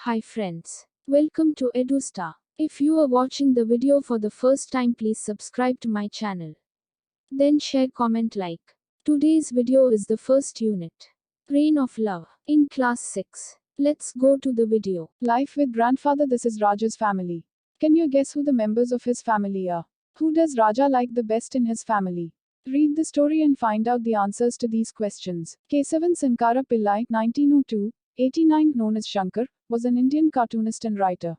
Hi friends. Welcome to EduStar. If you are watching the video for the first time, please subscribe to my channel. Then share, comment, like. Today's video is the first unit. Rain of Love. In class 6. Let's go to the video. Life with grandfather. This is Raja's family. Can you guess who the members of his family are? Who does Raja like the best in his family? Read the story and find out the answers to these questions. Kesavan Sankara Pillai, 1902-89, known as Shankar, was an Indian cartoonist and writer.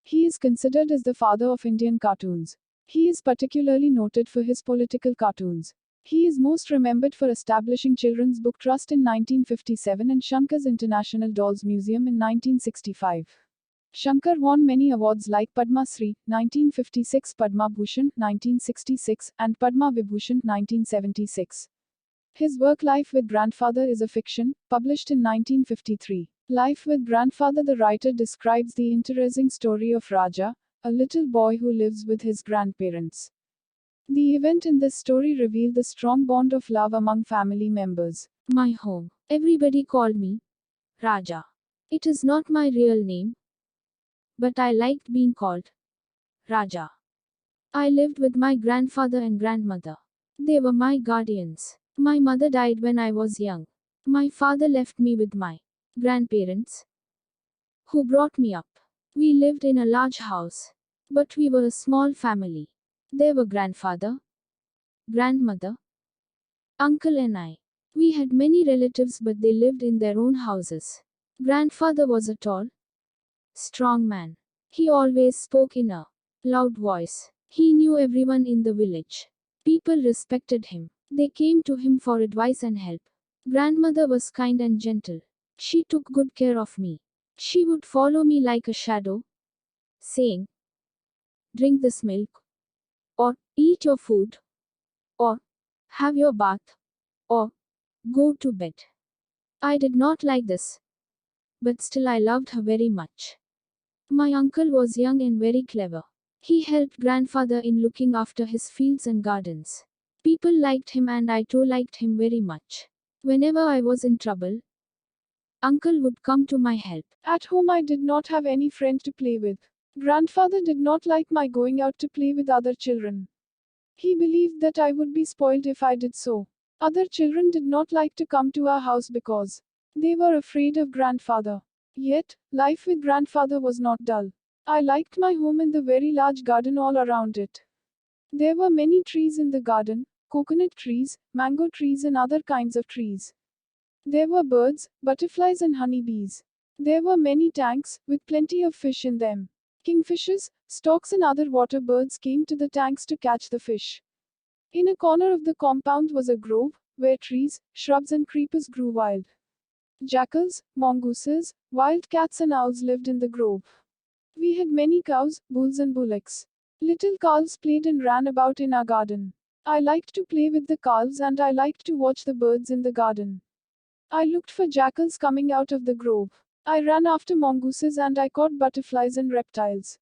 He is considered as the father of Indian cartoons. He is particularly noted for his political cartoons. He is most remembered for establishing Children's Book Trust in 1957 and Shankar's International Dolls Museum in 1965. Shankar won many awards like Padma Shri, 1956, Padma Bhushan, 1966, and Padma Vibhushan, 1976. His work Life with Grandfather is a fiction, published in 1953. Life with Grandfather. The writer describes the interesting story of Raja, a little boy who lives with his grandparents. The event in this story revealed the strong bond of love among family members. My home. Everybody called me Raja. It is not my real name, but I liked being called Raja. I lived with my grandfather and grandmother. They were my guardians. My mother died when I was young. My father left me with my grandparents, who brought me up. We lived in a large house, but we were a small family. There were grandfather, grandmother, uncle, and I. We had many relatives, but they lived in their own houses. Grandfather was a tall, strong man. He always spoke in a loud voice. He knew everyone in the village. People respected him. They came to him for advice and help. Grandmother was kind and gentle. She took good care of me. She would follow me like a shadow, saying, "Drink this milk," or "Eat your food," or "Have your bath," or "Go to bed." I did not like this, but still I loved her very much. My uncle was young and very clever. He helped grandfather in looking after his fields and gardens. People liked him and I too liked him very much. Whenever I was in trouble, uncle would come to my help. At home, I did not have any friend to play with. Grandfather did not like my going out to play with other children. He believed that I would be spoiled if I did so. Other children did not like to come to our house because they were afraid of grandfather. Yet, life with grandfather was not dull. I liked my home and the very large garden all around it. There were many trees in the garden, coconut trees, mango trees, and other kinds of trees. There were birds, butterflies, and honeybees. There were many tanks, with plenty of fish in them. Kingfishers, storks, and other water birds came to the tanks to catch the fish. In a corner of the compound was a grove, where trees, shrubs, and creepers grew wild. Jackals, mongooses, wild cats, and owls lived in the grove. We had many cows, bulls, and bullocks. Little calves played and ran about in our garden. I liked to play with the calves and I liked to watch the birds in the garden. I looked for jackals coming out of the grove. I ran after mongooses and I caught butterflies and reptiles.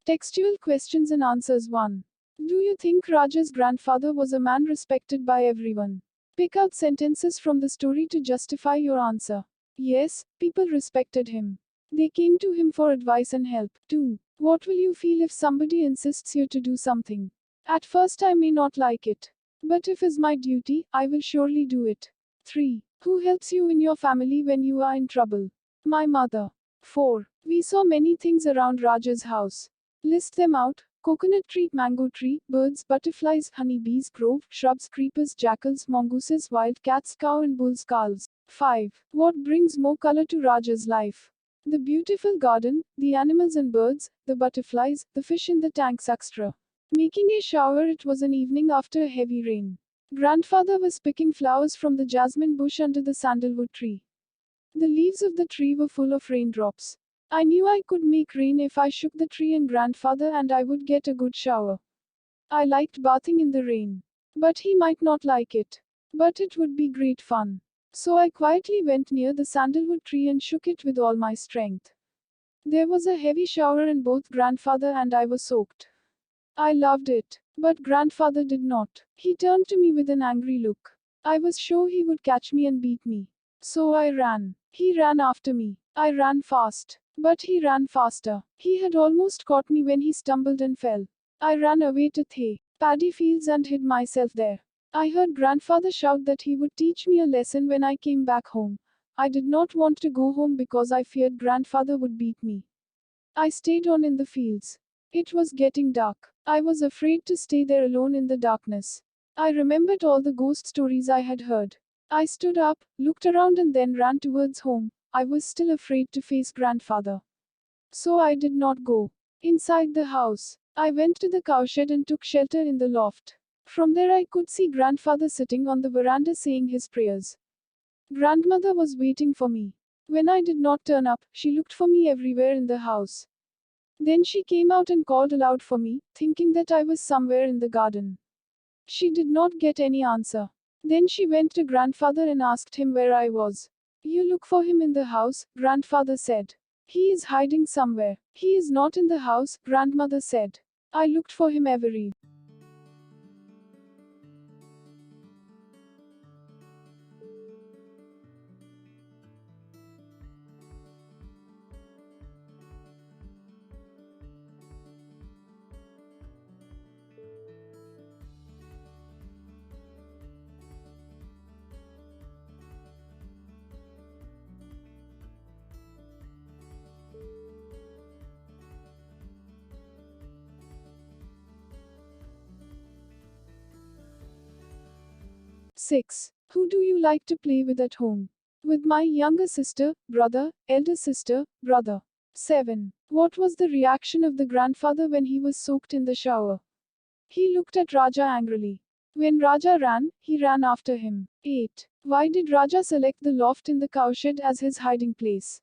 Textual questions and answers 1. Do you think Raja's grandfather was a man respected by everyone? Pick out sentences from the story to justify your answer. Yes, people respected him. They came to him for advice and help. 2. What will you feel if somebody insists you to do something? At first, I may not like it. But if it's my duty, I will surely do it. 3. Who helps you in your family when you are in trouble? My mother. 4. We saw many things around Raja's house. List them out: coconut tree, mango tree, birds, butterflies, honeybees, grove, shrubs, creepers, jackals, mongooses, wild cats, cow and bulls, calves. 5. What brings more color to Raja's life? The beautiful garden, the animals and birds, the butterflies, the fish in the tanks, etc. Making a shower. It was an evening after a heavy rain. Grandfather was picking flowers from the jasmine bush under the sandalwood tree. The leaves of the tree were full of raindrops. I knew I could make rain if I shook the tree and grandfather, and I would get a good shower. I liked bathing in the rain. But he might not like it. But it would be great fun. So I quietly went near the sandalwood tree and shook it with all my strength. There was a heavy shower and both grandfather and I were soaked. I loved it. But grandfather did not. He turned to me with an angry look. I was sure he would catch me and beat me. So I ran. He ran after me. I ran fast. But he ran faster. He had almost caught me when he stumbled and fell. I ran away to the paddy fields and hid myself there. I heard grandfather shout that he would teach me a lesson when I came back home. I did not want to go home because I feared grandfather would beat me. I stayed on in the fields. It was getting dark. I was afraid to stay there alone in the darkness. I remembered all the ghost stories I had heard. I stood up, looked around, and then ran towards home. I was still afraid to face grandfather. So I did not go inside the house. I went to the cowshed and took shelter in the loft. From there I could see grandfather sitting on the veranda saying his prayers. Grandmother was waiting for me. When I did not turn up, she looked for me everywhere in the house. Then she came out and called aloud for me, thinking that I was somewhere in the garden. She did not get any answer. Then she went to grandfather and asked him where I was. You look for him in the house, grandfather said. He is hiding somewhere. He is not in the house, grandmother said. I looked for him everywhere. 6. Who do you like to play with at home? With my younger sister, brother, elder sister, brother. 7. What was the reaction of the grandfather when he was soaked in the shower? He looked at Raja angrily. When Raja ran, he ran after him. 8. Why did Raja select the loft in the cowshed as his hiding place?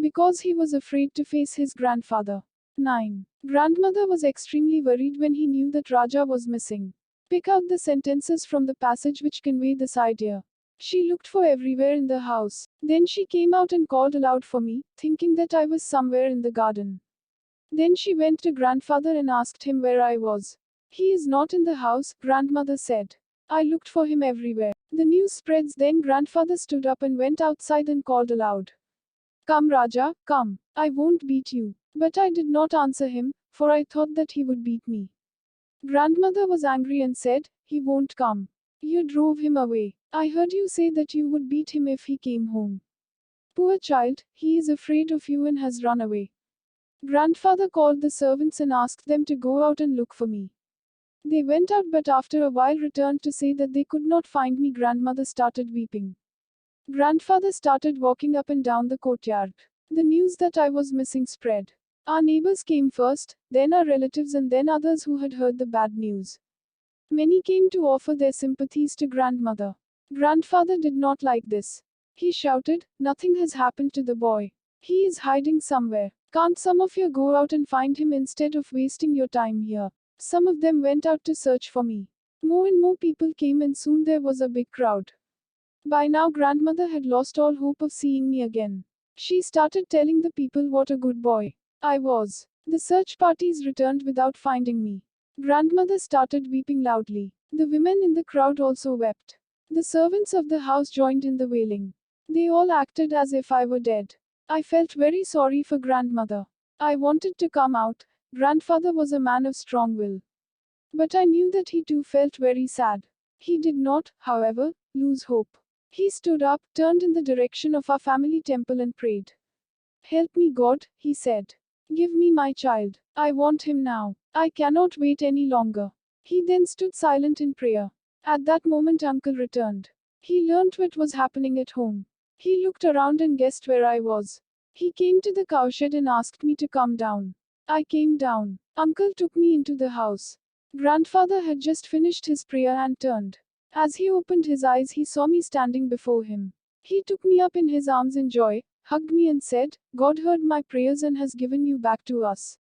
Because he was afraid to face his grandfather. 9. Grandmother was extremely worried when he knew that Raja was missing. Pick out the sentences from the passage which convey this idea. She looked for everywhere in the house. Then she came out and called aloud for me, thinking that I was somewhere in the garden. Then she went to grandfather and asked him where I was. He is not in the house, grandmother said. I looked for him everywhere. The news spreads. Then grandfather stood up and went outside and called aloud. Come Raja, come. I won't beat you. But I did not answer him, for I thought that he would beat me. Grandmother was angry and said, he won't come. You drove him away. I heard you say that you would beat him if he came home. Poor child, he is afraid of you and has run away. Grandfather called the servants and asked them to go out and look for me. They went out but after a while returned to say that they could not find me. Grandmother started weeping. Grandfather started walking up and down the courtyard. The news that I was missing spread. Our neighbors came first, then our relatives, and then others who had heard the bad news. Many came to offer their sympathies to grandmother. Grandfather did not like this. He shouted, nothing has happened to the boy. He is hiding somewhere. Can't some of you go out and find him instead of wasting your time here? Some of them went out to search for me. More and more people came and soon there was a big crowd. By now grandmother had lost all hope of seeing me again. She started telling the people what a good boy I was. The search parties returned without finding me. Grandmother started weeping loudly. The women in the crowd also wept. The servants of the house joined in the wailing. They all acted as if I were dead. I felt very sorry for grandmother. I wanted to come out. Grandfather was a man of strong will. But I knew that he too felt very sad. He did not, however, lose hope. He stood up, turned in the direction of our family temple and prayed. Help me God, he said. Give me my child. I want him now. I cannot wait any longer. He then stood silent in prayer. At that moment uncle returned. He learnt what was happening at home. He looked around and guessed where I was. He came to the cowshed and asked me to come down. I came down. Uncle took me into the house. Grandfather had just finished his prayer and turned. As he opened his eyes, he saw me standing before him. He took me up in his arms in joy, hugged me, and said, God heard my prayers and has given you back to us.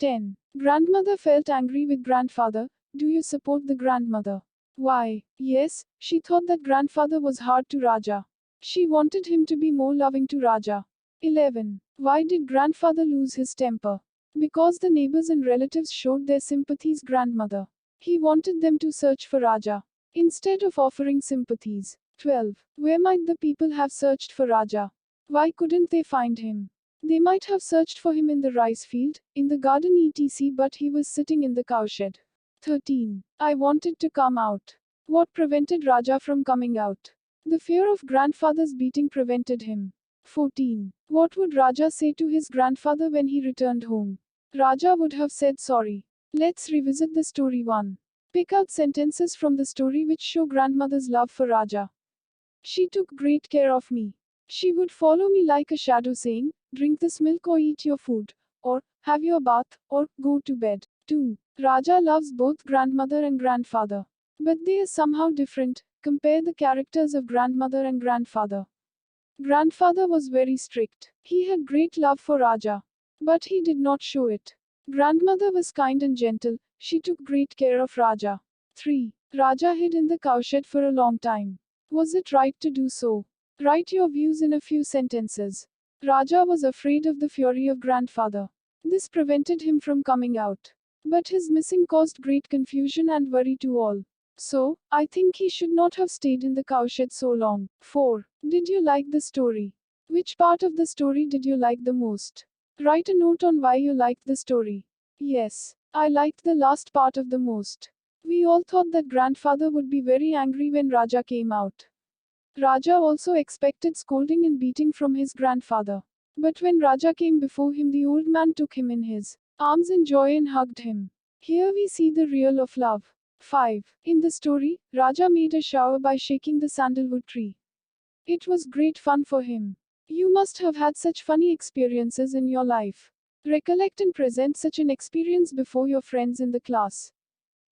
Ten. Grandmother felt angry with grandfather. Do you support the grandmother? Why, yes, she thought that grandfather was hard to Raja. She wanted him to be more loving to Raja. 11. Why did grandfather lose his temper? Because the neighbors and relatives showed their sympathies grandmother. He wanted them to search for Raja instead of offering sympathies. 12. Where might the people have searched for Raja? Why couldn't they find him? They might have searched for him in the rice field, in the garden etc., but he was sitting in the cowshed. 13. I wanted to come out. What prevented Raja from coming out? The fear of grandfather's beating prevented him. 14. What would Raja say to his grandfather when he returned home? Raja would have said sorry. Let's revisit the story 1. Pick out sentences from the story which show grandmother's love for Raja. She took great care of me. She would follow me like a shadow saying, drink this milk or eat your food, or have your bath, or go to bed. 2. Raja loves both grandmother and grandfather. But they are somehow different. Compare the characters of grandmother and grandfather. Grandfather was very strict. He had great love for Raja. But he did not show it. Grandmother was kind and gentle. She took great care of Raja. 3. Raja hid in the cowshed for a long time. Was it right to do so? Write your views in a few sentences. Raja was afraid of the fury of grandfather. This prevented him from coming out. But his missing caused great confusion and worry to all. So, I think he should not have stayed in the cowshed so long. 4. Did you like the story? Which part of the story did you like the most? Write a note on why you liked the story. Yes, I liked the last part of the most. We all thought that grandfather would be very angry when Raja came out. Raja also expected scolding and beating from his grandfather. But when Raja came before him, the old man took him in his arms in joy and hugged him. Here we see the real of love. 5. In the story, Raja made a shower by shaking the sandalwood tree. It was great fun for him. You must have had such funny experiences in your life. Recollect and present such an experience before your friends in the class.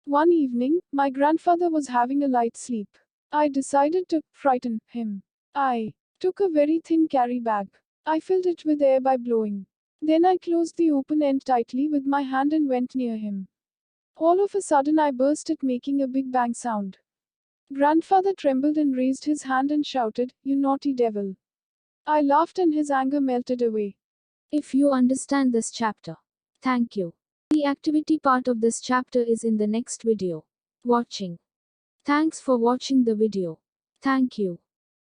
One evening, my grandfather was having a light sleep. I decided to frighten him. I took a very thin carry bag. I filled it with air by blowing. Then I closed the open end tightly with my hand and went near him. All of a sudden I burst it, making a big bang sound. Grandfather trembled and raised his hand and shouted, "You naughty devil." I laughed and his anger melted away. If you understand this chapter, thank you. The activity part of this chapter is in the next video. Watching. Thanks for watching the video. Thank you.